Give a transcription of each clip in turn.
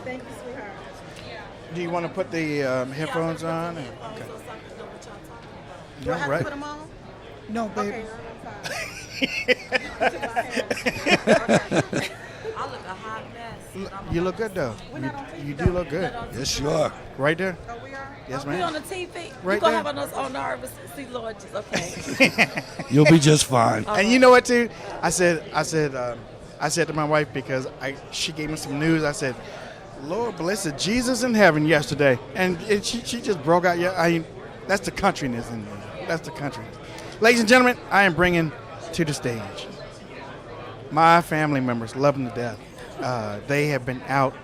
Thank you, sweetheart. Do you want to put the headphones on? Okay. Do I have right. to put them on? No, baby. Okay. I look a hot mess. You look good, though. You do look good. Yes, you are. Right there? Oh, we are? Yes, We on ma'am. the TV. Right you gonna there. have us on nervous. See, Lord, Jesus. Okay. You'll be just fine. And you know what, too? I said to my wife, because she gave me some news. I said, Lord blessed Jesus in heaven yesterday. And she just broke out. Yeah, that's the countryness in there. That's the countryness. Ladies and gentlemen, I am bringing to the stage my family members, love them to death. They have been out.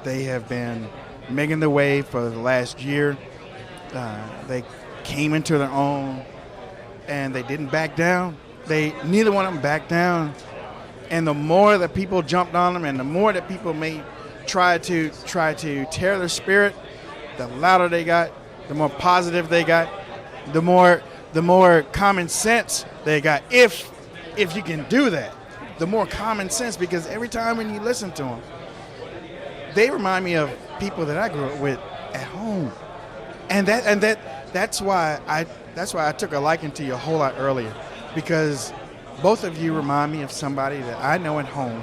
They have been making their way for the last year. They came into their own, and they didn't back down. Neither one of them backed down. And the more that people jumped on them, and the more that people try to tear their spirit, the louder they got, the more positive they got, the more common sense they got. If you can do that, the more common sense, because every time when you listen to them, they remind me of people that I grew up with at home, and that's why I took a liking to you a whole lot earlier, because both of you remind me of somebody that I know at home,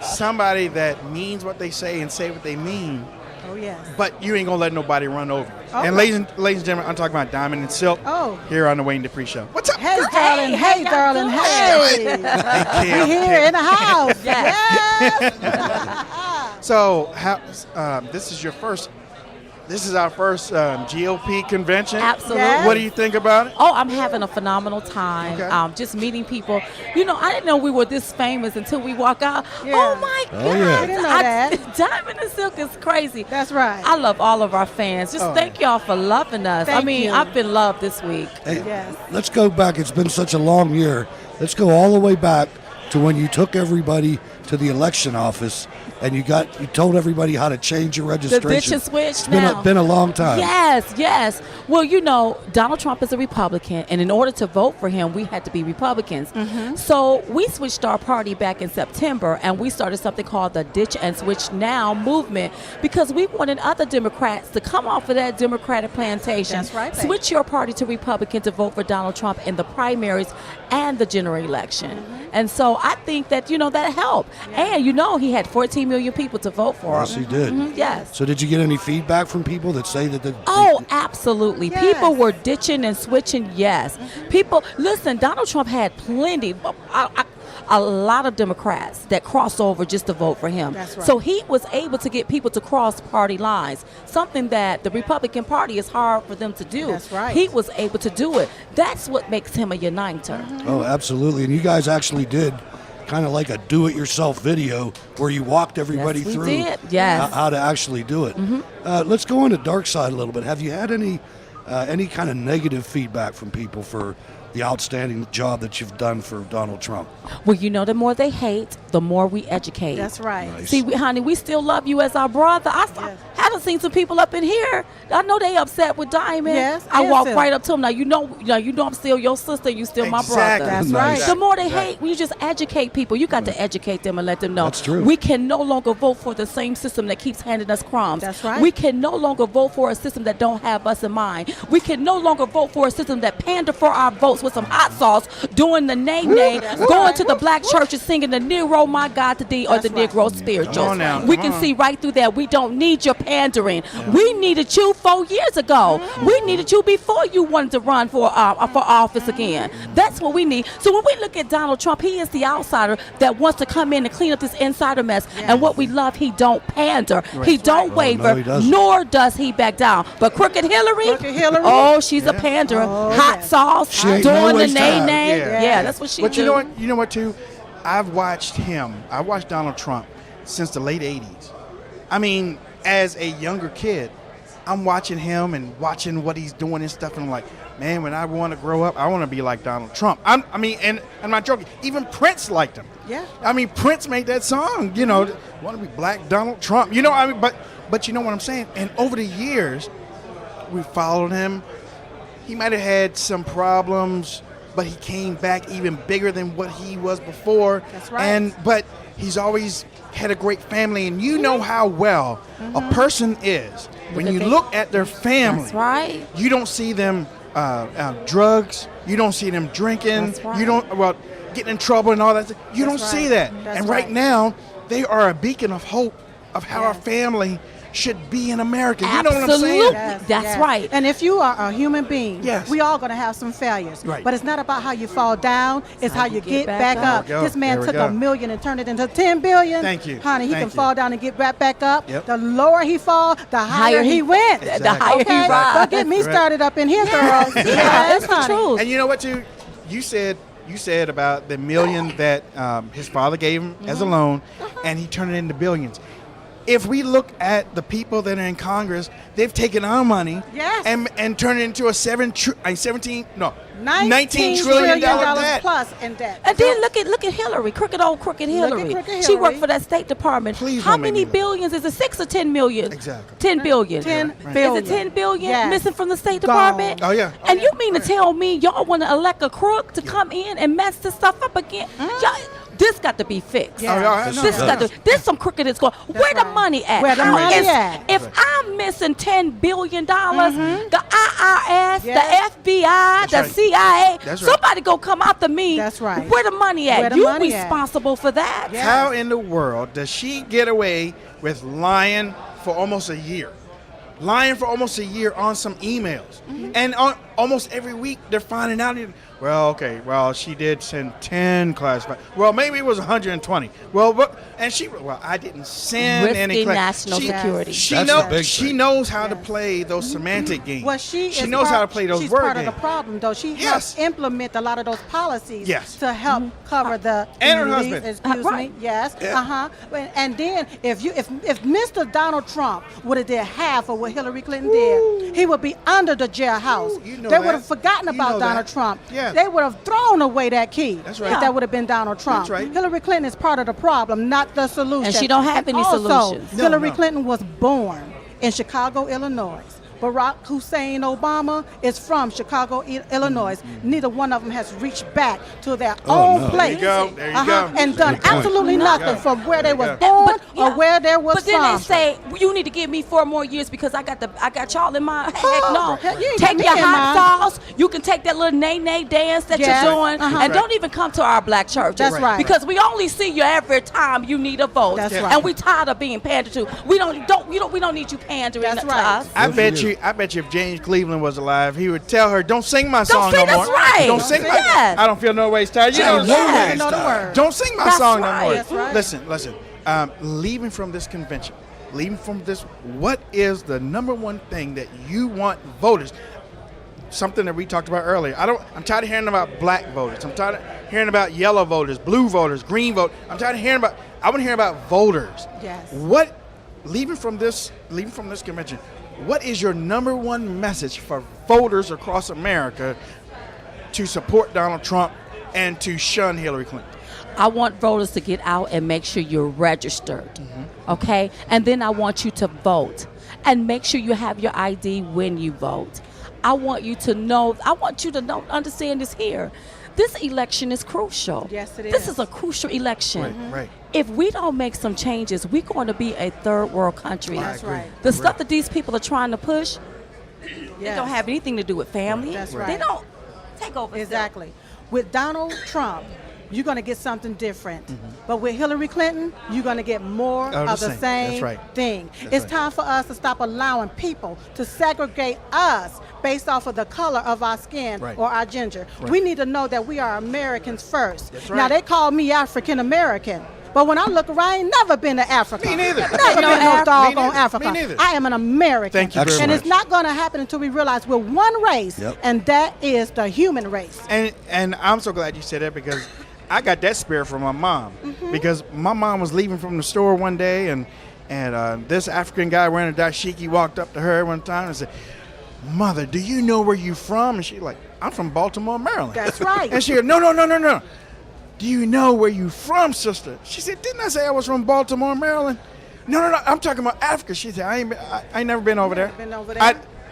somebody that means what they say and say what they mean. Oh, yes. But you ain't gonna let nobody run over. Oh. And ladies and gentlemen, I'm talking about Diamond and Silk. Oh. Here on the Wayne Dupree Show. What's up? Hey, girl? darling. Hey, darling. Hey. Kim, We're here in the house. Yes. Yes. So, this is our first GOP convention. Absolutely. Yes. What do you think about it? Oh, I'm having a phenomenal time. Okay. Just meeting people. You know, I didn't know we were this famous until we walk out. Yeah. Oh my God! Oh, yeah. We didn't know that. Diamond and Silk is crazy. That's right. I love all of our fans. Just Oh, thank y'all for loving us. Thank you. I've been loved this week. Hey, Yes. let's go back. It's been such a long year. Let's go all the way back to when you took everybody to the election office and you told everybody how to change your The registration. ditch is switched It's now. been a long time. Yes. Well, you know, Donald Trump is a Republican, and in order to vote for him, we had to be Republicans. Mm-hmm. So we switched our party back in September, and we started something called the Ditch and Switch Now movement, because we wanted other Democrats to come off of that Democratic plantation, That's right, baby. switch your party to Republican to vote for Donald Trump in the primaries and the general election. Mm-hmm. And so I think that, that helped. And, he had 14 million people to vote for Yes, him. he did. Yes. So did you get any feedback from people that say that Oh, absolutely. Yes. People were ditching and switching, yes. People, listen, Donald Trump had plenty, a lot of Democrats that crossed over just to vote for him. That's right. So he was able to get people to cross party lines, something that the Republican Party is hard for them to do. That's right. He was able to do it. That's what makes him a uniter. Oh, absolutely. And you guys actually did kind of like a do-it-yourself video where you walked everybody Yes, we through did. Yes. how to actually do it. Let's go on the dark side a little bit. Have you had any kind of negative feedback from people for the outstanding job that you've done for Donald Trump? Well, the more they hate, the more we educate. That's right. Nice. See, honey, we still love you as our brother. I haven't seen some people up in here. I know they upset with Diamond. Yes, I and walk Phil. right up to them. Now you know I'm still your sister. You still my brother. That's Nice. right. The more they hate, when you just educate people, you got to educate them and let them know. That's true. We can no longer vote for the same system that keeps handing us crumbs. That's right. We can no longer vote for a system that don't have us in mind. We can no longer vote for a system that pander for our votes with some hot sauce, doing the nay-nay, going to the black churches singing the Negro, my God, to thee, or That's the right. Negro spirituals. Come on now, We come can on. see right through that. We don't need your pandering. We needed you 4 years ago. We needed you before you wanted to run for office again. That's what we need. So when we look at Donald Trump, he is the outsider that wants to come in and clean up this insider mess. And what we love, he don't pander. He don't waver, no, he doesn't. nor does he back down. But Crooked Hillary, Oh, she's a panderer. Oh, Hot yes. sauce, She ain't doing no the waste time. nay-nay. Yeah. Yeah, that's what she But do. you know what, too? I've watched Donald Trump since the late 80s. I mean, as a younger kid, I'm watching him and watching what he's doing and stuff, and I'm like, man, when I want to grow up, I want to be like Donald Trump. And I'm not joking. Even Prince liked him. Yeah. I mean, Prince made that song, want to be black Donald Trump. But you know what I'm saying? And over the years, we followed him. He might have had some problems, but he came back even bigger than what he was before. That's right. But He's always had a great family, and you know how well a person is when you look at their family. That's right. You don't see them drugs. You don't see them drinking. That's right. You don't getting in trouble and all that. You don't see that. That's and right right. now, they are a beacon of hope of how our family should be in America. You know what I'm saying? Absolutely. That's right. And if you are a human being, Yes. we all going to have some failures. Right. But it's not about how you fall down. It's how you get back up. There we go. This man There we took go. $1 million and turned it into $10 billion. Thank you. Honey, he Thank can you. fall down and get right back up. Yep. The lower he fall, the higher he went. The higher Okay? he rises. Don't get me Right. started up in here, girls. Yeah, Yes, that's the honey. truth. And you know what, too? You said about the $1 million that his father gave him as a loan, and he turned it into billions. If we look at the people that are in Congress, they've taken our money Yes. and turned it into a $19 $19 trillion trillion debt. plus in debt. And then look at Hillary, crooked Hillary. crooked She worked Hillary. for that State Department. Please How don't make many me- billions is it? 6 or 10 million? Exactly. 10 billion. 10 Right. billion. Is it 10 billion Yes. missing from the State Gone. Department? Oh, yeah. And you mean to tell me y'all want to elect a crook to come in and mess this stuff up again? Y'all, this got to be fixed. Yeah. Oh, yeah, I know. This got to. There's some crooked that's going. Where the right. money at? Where the How money is- at? If I'm missing $10 billion, the IRS, Yes. the FBI, the right. CIA, That's right. somebody go come after me. That's right. Where the money at? Where the You money at? responsible for that? Yeah. How in the world does she get away with lying for almost a year? Lying for almost a year on some emails. And on almost every week they're finding out. Well, she did send 10 classified. Well, maybe it was 120. I didn't send any Risking class. national security. She That's knows. the big She thing. knows how to play those semantic games. Well, she knows how to play those she's word part games. of the problem, though. She Yes. helps implement a lot of those policies Yes. to help cover the And her elites, husband. Excuse Right. me. Yes. Yeah. And then if Mr. Donald Trump would have did half of what Hillary Clinton did, he would be under the jailhouse. you know They that. would have forgotten You about know Donald that. Trump. Yeah. They would have thrown away that key. That's right. If that would have been Donald Trump. That's right. Hillary Clinton is part of the problem, not the solution. And she don't have any Also, solutions. No, Hillary no. Clinton was born in Chicago, Illinois. Barack Hussein Obama is from Chicago, Illinois. Neither one of them has reached back to their own no. place. There you go. There you go. And done Good point. absolutely There you nothing go. from where they was There you born But, yeah. or where they was But then from. they say you need to give me 4 more years because I got y'all in my heck no. heck, you ain't Take got me your in hot mine. sauce. You can take that little nay dance that Yes. you're doing, Uh-huh. and Right. don't even come to our black churches. That's right. Because we only see you every time you need a vote. That's And right. we tired of being pandered to. We don't need you pandering That's to right. us. I Good bet for you. you. I bet you if James Cleveland was alive, he would tell her, "Don't sing my song sing, no more. that's right. Don't sing my. Yes. I don't feel no ways tired. You know, James what Yeah. I'm saying? I know the word. Don't sing my That's song right. no more. That's right. Listen. Leaving from this convention, what is the number one thing that you want voters? Something that we talked about earlier. I'm tired of hearing about black voters. I'm tired of hearing about yellow voters, blue voters, green voters. I want to hear about voters. Yes. Leaving from this convention, what is your number one message for voters across America to support Donald Trump and to shun Hillary Clinton? I want voters to get out and make sure you're registered, okay? And then I want you to vote and make sure you have your ID when you vote. I want you to know, understand this here. This election is crucial. Yes, it This is. is a crucial election. Right. If we don't make some changes, we're going to be a third world country. That's right. The stuff that these people are trying to push, it Yes. don't have anything to do with family. That's They right. don't take over. Exactly. With Donald Trump, you're going to get something different. But with Hillary Clinton, you're going to get more Oh, of the the same. same That's right. thing. That's It's right. time for us to stop allowing people to segregate us based off of the color of our skin Right. or our gender. Right. We need to know that we are Americans first. That's Now, right. they call me African American. But when I look around, I ain't never been to Africa. Me neither. Never Me been neither. no Me doggone neither. Africa. Me neither. I am an American. Thank you very Excellent. And much. it's not going to happen until we realize we're one race, Yep. and that is the human race. And I'm so glad you said that because I got that spirit from my mom. Because my mom was leaving from the store one day and this African guy wearing a dashiki walked up to her one time and said, "Mother, do you know where you from?" And she's like, "I'm from Baltimore, Maryland." That's right. And she said, No. "Do you know where you from, sister?" She said, "Didn't I say I was from Baltimore, Maryland?" No. I'm talking about Africa. She said, I ain't never been over there. Been over there?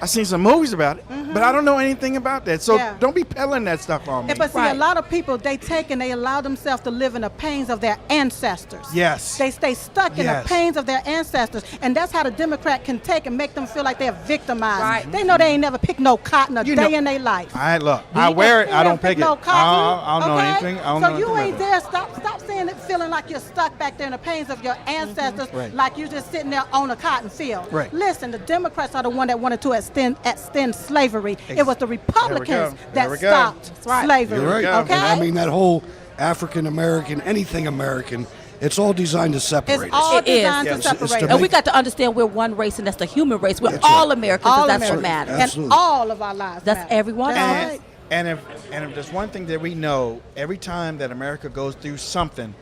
I seen some movies about it, but I don't know anything about that. So Yeah. don't be peddling that stuff on me. But see, Right. a lot of people, they take and they allow themselves to live in the pains of their ancestors. Yes. They stay stuck in the Yes. pains of their ancestors. And that's how the Democrat can take and make them feel like they're victimized. Right. They know they ain't never picked no cotton a You day know- in their life. I look. I wear it. They I don't never pick it. no cotton, I don't know okay? anything. I don't so know you anything ain't about there. Stop saying it, feeling like you're stuck back there in the pains of your ancestors, Right. like you're just sitting there on a cotton field. Right. Listen, the Democrats are the one that wanted to extend slavery. It was the Republicans There that we go. stopped right. slavery. You're right. Okay. And I mean, that whole African American, anything American, it's all designed to separate It's us. all It is. designed Yes. to It's separate to us. And we make- got to understand we're one race, and that's the human race. We're That's all right. Americans, All and that's what Americans. matters. And Absolutely. all of our lives That's matter. everyone That's else. right. And if there's one thing that we know, every time that America goes through something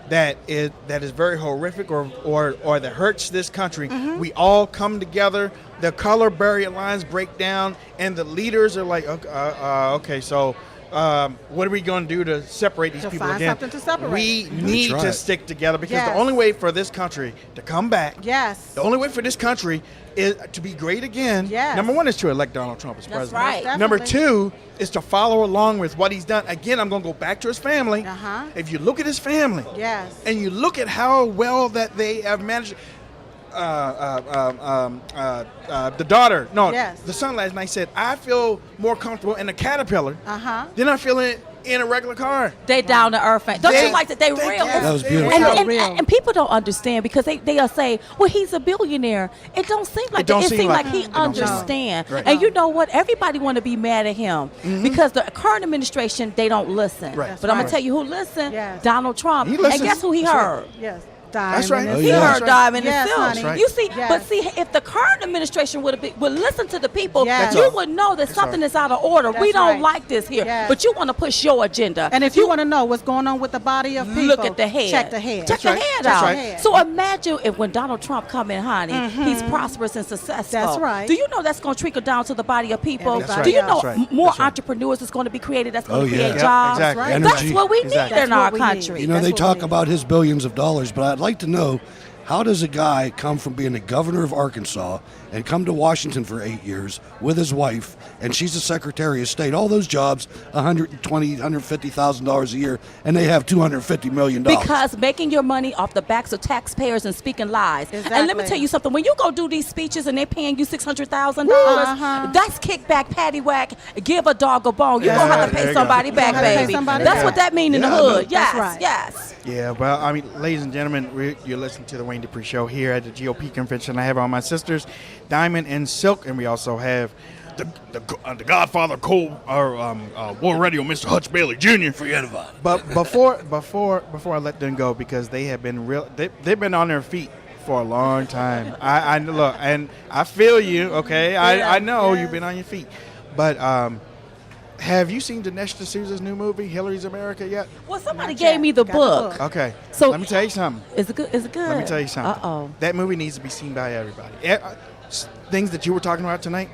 that is very horrific or that hurts this country, we all come together. The color barrier lines break down, and the leaders are like, okay, so what are we going to do to separate these To people find again? something to separate. We need right. to stick together because Yes. the only way for this country to come back, Yes. the only way for this country is to be great again. Yes. Number one is to elect Donald Trump as That's president. right. Number Definitely. two is to follow along with what he's done. Again, I'm going to go back to his family. Uh-huh. If you look at his family, Yes. and you look at how well that they have managed. The daughter, no, Yes. the son last night said, I feel more comfortable in a Caterpillar Uh-huh. than I feel in a regular car. They down to earth. Don't They- you like that? They they- real. yes, That was they beautiful. real. And, Real. and people don't understand because they'll say, well, he's a billionaire. It don't seem like don't that. It seem seems like like he it. It don't seem like it. understands. Right. And you know what? Everybody want to be mad at him because the current administration, they don't listen. Right. But I'm going right. to tell you who listened. Yes. Donald Trump. He And listens. guess who he That's right. heard? Yes. That's right. Diamond Oh, He yeah. heard That's right. Diamond Yes, and Silk. honey. That's right. You see, Yes. but see, if the current administration would listen to the people, Yes. you would know that something is out of order. We That's don't right. like this here. Yes. But you want to push your agenda. And if you want to know what's going on with the body of people, look at the head. check the head. Check the right. head That's out. right. So imagine if when Donald Trump come in, honey, he's prosperous and successful. That's right. Do you know that's going to trickle down to the body of people? That's Do you right. know That's right. more That's right. entrepreneurs is going to be created that's going Oh, to yeah. create Yep, jobs? exactly. Right. Energy. That's what we need Exactly. in That's our what we need. country. You know, That's they what talk we need. about his billions of dollars, but I'd like to know, how does a guy come from being the governor of Arkansas and come to Washington for 8 years with his wife, and she's the Secretary of State, all those jobs, $120,000, $150,000 a year, and they have $250 million? Because making your money off the backs of taxpayers and speaking lies. And let me Exactly. tell you something. When you go do these speeches and they're paying you $600,000, Uh-huh. that's kickback, patty whack, give a dog a bone. You Yeah, don't have to there pay you go. somebody You back, don't have to pay baby. somebody That's back. what that mean in the Yeah, I know. hood. Yes, That's right. yes. Yeah, well, I mean, ladies and gentlemen, you're listening to the Wayne Dupree Show here at the GOP convention. I have all my sisters, Diamond and Silk, and we also have the Godfather Cole, our War Radio, Mr. Hutch Bailie Jr. Forget about it. But before I let them go, because they have been they've been on their feet for a long time. I look, and I feel you. Okay, I know you've been on your feet, but have you seen Dinesh D'Souza's new movie, Hillary's America, yet? Well, somebody Not gave yet. me the Got the book. book. Okay. So- let me tell you something. Is it good? Is it good? Let me tell you something. Uh-oh. That movie needs to be seen by everybody. Things that you were talking about tonight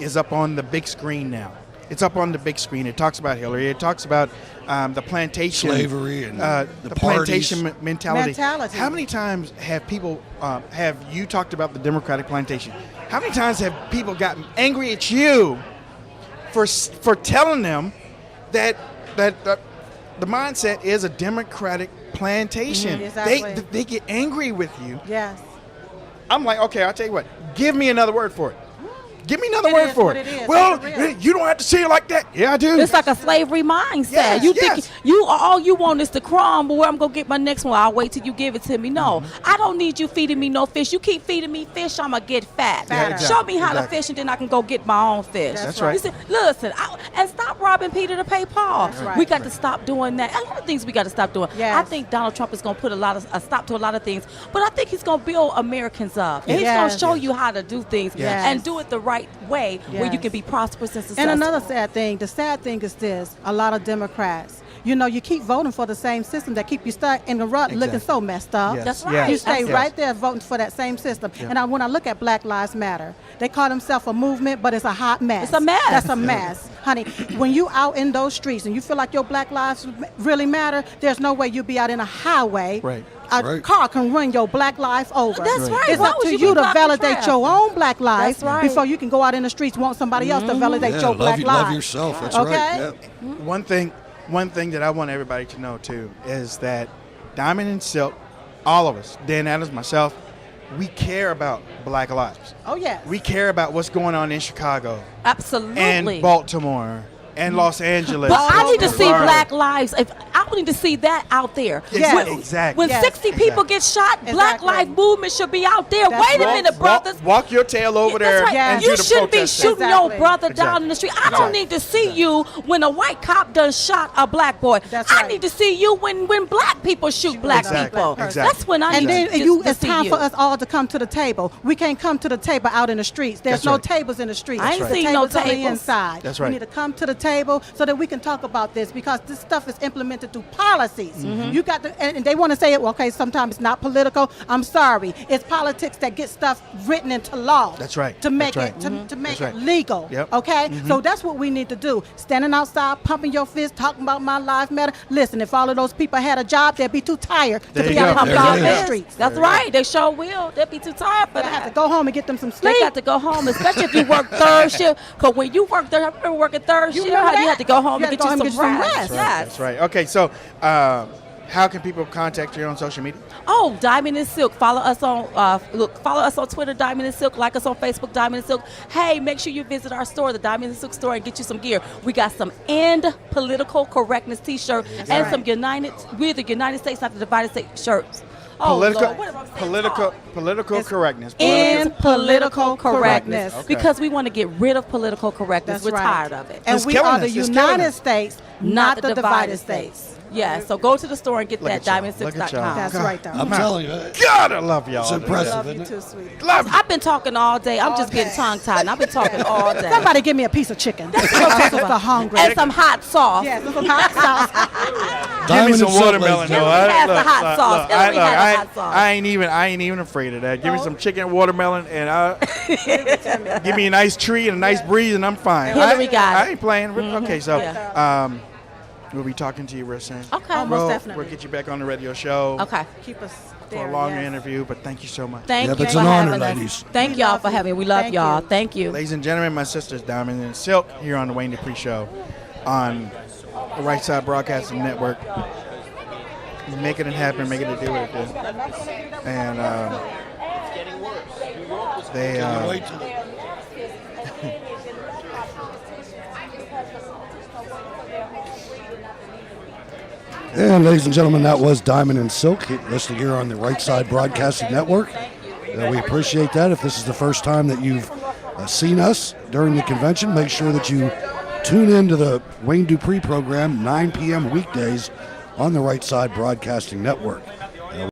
is up on the big screen now. It's up on the big screen. It talks about Hillary. It talks about the plantation, Slavery and the the plantation parties. mentality. Mentality. How many times have people have you talked about the Democratic plantation? How many times have people gotten angry at you for telling them that the mindset is a Democratic plantation? Exactly. They get angry with you. Yes. I'm like, okay, I'll tell you what. Give me another word for it. Give me another It word is for what it. it is. Well, It's real. you don't have to say it like that. Yeah, I do. It's like a slavery mindset. Yes, you yes. think you all you want is the crumb, but where I'm gonna get my next one? I'll wait till you give it to me. No, I don't need you feeding me no fish. You keep feeding me fish, I'ma get fat. Yeah, exactly, Show me how to exactly. fish, and then I can go get my own fish. That's right. You see, listen, and stop robbing Peter to pay Paul. That's right. We got to stop doing that. A lot of things we got to stop doing. Yes. I think Donald Trump is gonna put a stop to a lot of things, but I think he's gonna build Americans up. And he's gonna Yes. show you how to do things Yes. and do it the right way, where you Yes. can be prosperous and successful. And another sad thing, the sad thing is this, a lot of Democrats, you keep voting for the same system that keep you stuck in the rut looking so messed up. Yes. That's Yes. right. You stay Yes. right there voting for that same system. And when I look at Black Lives Matter, they call themselves a movement, but it's a hot mess. It's a mess. That's a mess. Honey, when you out in those streets and you feel like your Black lives really matter, there's no way you'll be out in a highway Right. a car can run your black life over. That's right. It's Why up would to you you be to blocking validate traffic? your own black life That's right. before you can go out in the streets want somebody else to validate Yeah, your black life. love yourself. That's Okay? right. Yeah. One thing that I want everybody to know too is that Diamond and Silk, all of us, Dan Adams, myself, we care about black lives. Oh, yes. We care about what's going on in Chicago Absolutely. and Baltimore and Los Angeles. But I need to and see Florida. black lives. I need to see that out there. Yes, When- exactly. When Yes. 60 people get shot, Black Exactly. Life Movement should be out there. That's Wait a right. minute, brothers. Walk your tail over That's there right. Yes. and You do the shouldn't be protesting. shooting your Exactly. brother down Exactly. in the street. I don't Exactly. need to see you when a white cop done shot a black boy. That's I right. need to see you when black people shoot black Exactly. people. Exactly. That's when I And need then to it's see time you. for us all to come to the table. We can't come to the table out in the streets. There's That's no right. tables in the streets. I ain't The seen no tables on the tables. inside. That's right. We need to come to the table so that we can talk about this because this stuff is implemented through policies. Mm-hmm. You got to, and they want to say, well, okay, sometimes it's not political. I'm sorry. It's politics that gets stuff written into law. That's right. To make That's it right. to make That's it right. legal. Yep. Okay? So that's what we need to do. Standing outside, pumping your fist, talking about my life matter. Listen, if all of those people had a job, they'd be too tired to There be you out go. pumping There out it in the is. streets. That's right. They sure will. They'll be too tired for They have to that. go home and get them some They sleep. got to go home, especially if you work third shift. Because when you work third, I remember working third shift, remember how you that? had to go home You and had get to go home you and some get you some rest. rest. Yes. That's right. Okay, so how can people contact you on social media? Oh, Diamond and Silk. Follow us on follow us on Twitter, Diamond and Silk. Like us on Facebook, Diamond and Silk. Hey, make sure you visit our store, the Diamond and Silk store, and get you some gear. We got some End Political Correctness T-shirt and right. some we're the United States, not the divided States shirts. Oh, Lord, what am I saying? Political correctness. End political correctness. Okay. Because we want to get rid of political correctness. That's We're right. tired of it. And It's we killing are the us. It's killing United us. States, not the divided states. Yeah, so go to the store and get Look that, at y'all. Look at y'all. diamondsix.com. That's right, though. I'm telling you, God, I love y'all. it's impressive, Love isn't you it? too, sweet. Love you. I've been talking all day. I'm just All getting day. tongue-tied. And I've been talking all day. Somebody give me a piece of chicken. I'm so hungry. And some hot sauce. Yes, some hot sauce. Give me Diamond some and Silk, watermelon, ladies though. and Hillary has the Look, hot look, sauce. look, Hillary look, has the hot sauce. I ain't even afraid of that. Give me some chicken, watermelon, and give me a nice tree and a nice breeze, and I'm fine. Hillary got I it. ain't playing. Okay, so Yeah. we'll be talking to you real soon. Okay. Almost We'll definitely. get you back on the radio show Okay. Keep us for there. a longer yes. interview, but thank you so much. Thank Yep, you it's for an honor, having us. ladies. Thank y'all for having me. We love Thank y'all. you. Thank you. Ladies and gentlemen, my sisters Diamond and Silk here on the Wayne Dupree Show on the Right Side Broadcasting Network. Making it happen, making it do what it do. And they Wait till the- And ladies and gentlemen, that was Diamond and Silk, listed here on the Right Side Broadcasting Network. We appreciate that. If this is the first time that you've seen us during the convention, make sure that you tune in to the Wayne Dupree program, 9 p.m. weekdays on the Right Side Broadcasting Network.